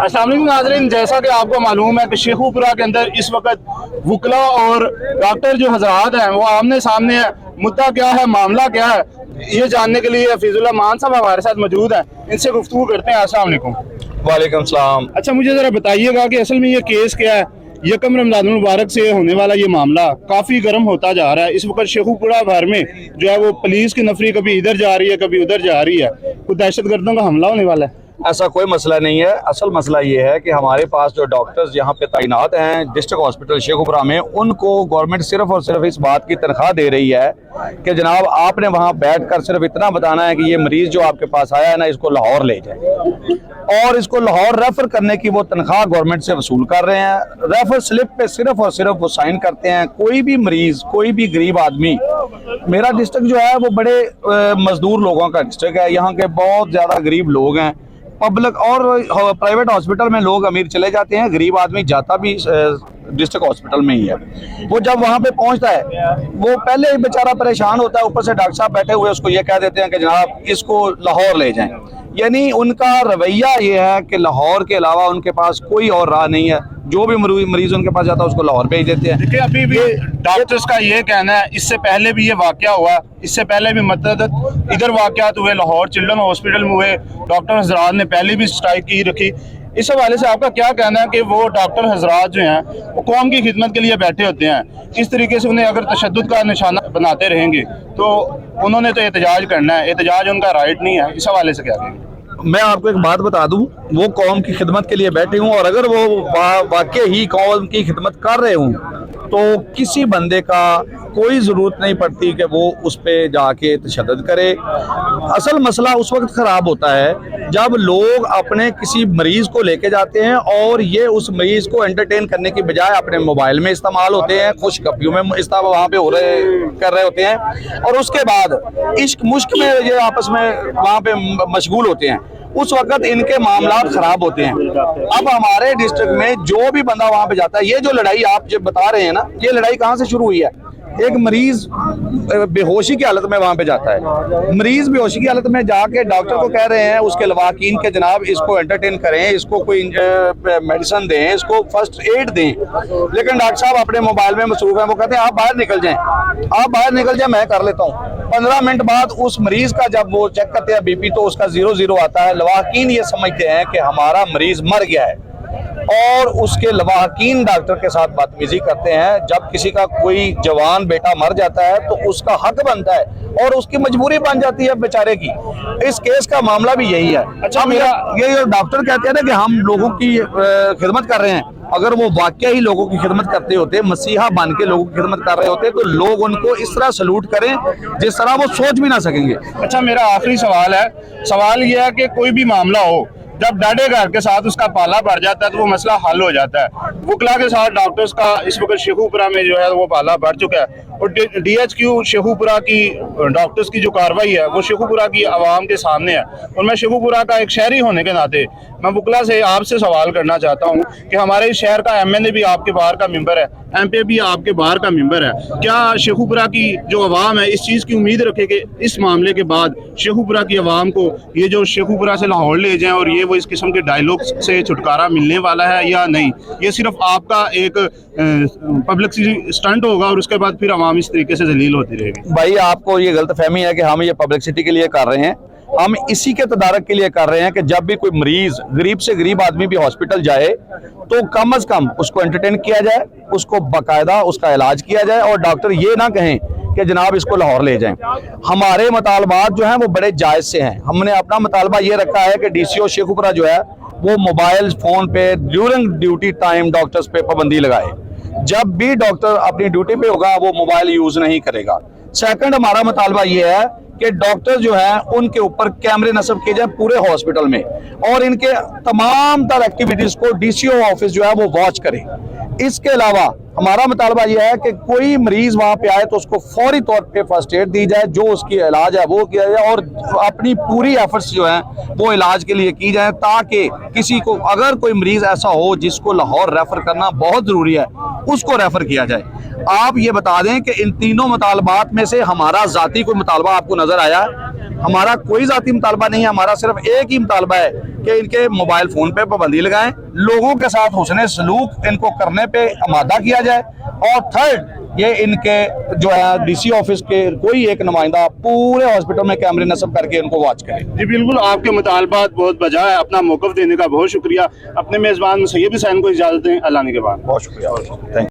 अस्सलाम वालेकुम नाज़रीन, जैसा कि आपको मालूम है कि शेखुपुरा के अंदर इस वक्त वकला और डॉक्टर जो हजरात हैं वो आमने सामने है। मुद्दा क्या है, मामला क्या है, ये जानने के लिए हफीजुल्लाह मान साहब हमारे साथ मौजूद हैं। इनसे गुफ्तगू करते हैं। अस्सलाम वालेकुम। वालेकुम सलाम। अच्छा, मुझे ज़रा बताइएगा कि असल में ये केस क्या है। यकम रमज़ान मुबारक से होने वाला ये मामला काफ़ी गर्म होता जा रहा है। इस वक्त शेखुपुरा भर में जो है वो पुलिस की नफरी कभी इधर जा रही है, कभी उधर जा रही है। कुछ दहशतगर्दों का हमला होने वाला है। ऐसा कोई मसला नहीं है। असल मसला ये है कि हमारे पास जो डॉक्टर्स यहाँ पे तैनात हैं डिस्ट्रिक्ट हॉस्पिटल शेखुपुरा में, उनको गवर्नमेंट सिर्फ और सिर्फ इस बात की तनख्वाह दे रही है कि जनाब आपने वहाँ बैठकर सिर्फ इतना बताना है कि ये मरीज जो आपके पास आया है ना, इसको लाहौर ले जाए, और इसको लाहौर रेफर करने की वो तनख्वाह गवर्नमेंट से वसूल कर रहे हैं। रेफर स्लिप पे सिर्फ और सिर्फ वो साइन करते हैं। कोई भी मरीज, कोई भी गरीब आदमी, मेरा डिस्ट्रिक्ट जो है वो बड़े मजदूर लोगों का डिस्ट्रिक्ट है। यहाँ के बहुत ज़्यादा गरीब लोग हैं। पब्लिक और प्राइवेट हॉस्पिटल में लोग अमीर चले जाते हैं, गरीब आदमी जाता भी डिस्ट्रिक्ट हॉस्पिटल में ही है। वो जब वहाँ पे पहुँचता है वो पहले ही बेचारा परेशान होता है, ऊपर से डॉक्टर साहब बैठे हुए उसको ये कह देते हैं कि जनाब इसको लाहौर ले जाएं। यानी उनका रवैया ये है कि लाहौर के अलावा उनके पास कोई और राह नहीं है। जो भी मरीज उनके पास जाता है उसको लाहौर भेज देते हैं। देखिए, अभी भी डॉक्टर्स का ये कहना है, इससे पहले भी ये वाकया हुआ, इससे पहले भी मतलब इधर वाकयात हुए, लाहौर चिल्ड्रन हॉस्पिटल में हुए। डॉक्टर हजरात ने पहले भी स्ट्राइक की रखी। इस हवाले से आपका क्या कहना है कि वो डॉक्टर हजरात जो हैं वो कौम की खिदमत के लिए बैठे होते हैं, इस तरीके से उन्हें अगर तशद्दुद का निशाना बनाते रहेंगे तो उन्होंने तो एहतजाज करना है, एहतजाज उनका राइट नहीं है। इस हवाले से क्या कहेंगे? मैं आपको एक बात बता दूं, वो कौम की खिदमत के लिए बैठे हूं, और अगर वो वाकई ही कौम की खिदमत कर रहे हूं तो किसी बंदे का कोई ज़रूरत नहीं पड़ती कि वो उस पर जाके तशद्दुद करे। असल मसला उस वक्त ख़राब होता है जब लोग अपने किसी मरीज़ को लेके जाते हैं और ये उस मरीज़ को एंटरटेन करने की बजाय अपने मोबाइल में इस्तेमाल होते हैं, खुशगपियों में इस्तेमाल वहाँ पे कर रहे होते हैं, और उसके बाद इश्क मुश्क में ये आपस में वहाँ पे मशगूल होते हैं। उस वक्त इनके मामला खराब होते हैं। अब हमारे डिस्ट्रिक्ट में जो भी बंदा वहां पे जाता है, ये जो लड़ाई आप जो बता रहे हैं ना, ये लड़ाई कहां से शुरू हुई है? एक मरीज बेहोशी की हालत में वहां पे जाता है। मरीज बेहोशी की हालत में जाके डॉक्टर को कह रहे हैं, उसके लवाकीन के जनाब इसको एंटरटेन करें, इसको कोई मेडिसिन दें, इसको फर्स्ट एड दें, लेकिन डॉक्टर साहब अपने मोबाइल में मसरूफ हैं। वो कहते हैं आप बाहर निकल जाएं, आप बाहर निकल जाएं, मैं कर लेता हूँ। 15 मिनट बाद उस मरीज का जब वो चेक करते हैं बीपी तो उसका 0-0 आता है। लवाकीन ये समझते हैं कि हमारा मरीज मर गया है और उसके लवाकीन डॉक्टर के साथ बदतमीजी करते हैं। जब किसी का कोई जवान बेटा मर जाता है तो उसका हक बनता है और उसकी मजबूरी बन जाती है बेचारे की। इस केस का मामला भी यही है। अच्छा, मेरा ये डॉक्टर कहते हैं ना कि हम लोगों की खिदमत कर रहे हैं, अगर वो वाकई ही लोगों की खिदमत करते होते, मसीहा बन के लोगों की खिदमत कर रहे होते, तो लोग उनको इस तरह सलूट करें जिस तरह वो सोच भी ना सकेंगे। अच्छा, मेरा आखिरी सवाल है। सवाल यह है कि कोई भी मामला हो, जब डाडे घर के साथ उसका पाला पड़ जाता है तो वो मसला हल हो जाता है। वकला के साथ डॉक्टर्स का इस वक्त शेखुपुरा में जो है वो पाला पड़ चुका है, और DHQ शेखुपुरा की डॉक्टर्स की जो कार्रवाई है वो शेखुपुरा की आवाम के सामने है। और मैं शेखुपुरा का एक शहरी होने के नाते मैं वकला से आपसे सवाल करना चाहता हूँ कि हमारे इस शहर का MNA भी आपके बाहर का मेंबर है, MP भी आपके बाहर का मेंबर है। क्या शेखुपुरा की जो आवाम है इस चीज़ की उम्मीद रखे कि इस मामले के बाद शेखुपुरा की आवाम को ये जो शेखुपुरा से लाहौर ले जाएं और ये वो इस किस्म के डायलॉग से छुटकारा मिलने वाला है या नहीं? ये सिर्फ आपका एक पब्लिसिटी स्टंट होगा और उसके बाद फिर आवाम इस तरीके से जलील होती रहेगी? भाई, आपको ये गलतफहमी है कि हम ये पब्लिसिटी के लिए कर रहे हैं। हम इसी के तदारक के लिए कर रहे हैं कि जब भी कोई मरीज, गरीब से गरीब आदमी भी हॉस्पिटल जाए तो कम अज कम उसको एंटरटेन किया जाए, उसको बाकायदा उसका इलाज किया जाए, और डॉक्टर ये ना कहें कि जनाब इसको लाहौर ले जाएं। हमारे मुतालबात जो हैं वो बड़े जायज़ से हैं। हमने अपना मुतालबा ये रखा है कि DCO शेखुपुरा जो है वो मोबाइल फ़ोन पे ड्यूरिंग ड्यूटी टाइम डॉक्टर्स पे पाबंदी लगाए। जब भी डॉक्टर अपनी ड्यूटी पे होगा वो मोबाइल यूज़ नहीं करेगा। सेकंड, हमारा मुतालबा ये है कि डॉक्टर जो है उनके ऊपर कैमरे नस्ब किए जाए पूरे हॉस्पिटल में, और इनके तमाम तर एक्टिविटीज को DCO ऑफिस जो है वो वॉच करे। इसके अलावा हमारा मुतालबा यह है कि कोई मरीज वहां पे आए तो उसको फौरी तौर पे फर्स्ट एड दी जाए, जो उसकी इलाज है वो किया जाए, और अपनी पूरी एफर्ट्स जो है वो इलाज के लिए की जाए, ताकि किसी को, अगर कोई मरीज ऐसा हो जिसको लाहौर रेफर करना बहुत जरूरी है, उसको रेफर किया जाए। आप ये बता दें कि इन तीनों मुतालबात में से हमारा जाती कोई मुतालबा आपको नजर आया? हमारा कोई जाती मुतालबा नहीं है, हमारा सिर्फ एक ही मुतालबा है कि इनके मोबाइल फ़ोन पे पाबंदी लगाएं, लोगों के साथ हुस्न सलूक इनको करने पे आमादा किया जाए, और थर्ड ये इनके जो है डीसी ऑफिस के कोई एक नुमाइंदा पूरे हॉस्पिटल में कैमरे नस्ब करके इनको वॉच करे। जी बिल्कुल, आपके मुतालबात बहुत बजा है। अपना मौक़िफ़ देने का बहुत शुक्रिया। अपने मेज़बान सैयद हुसैन को इजाज़त दें। अल्लाह ने के बाद बहुत शुक्रिया, थैंक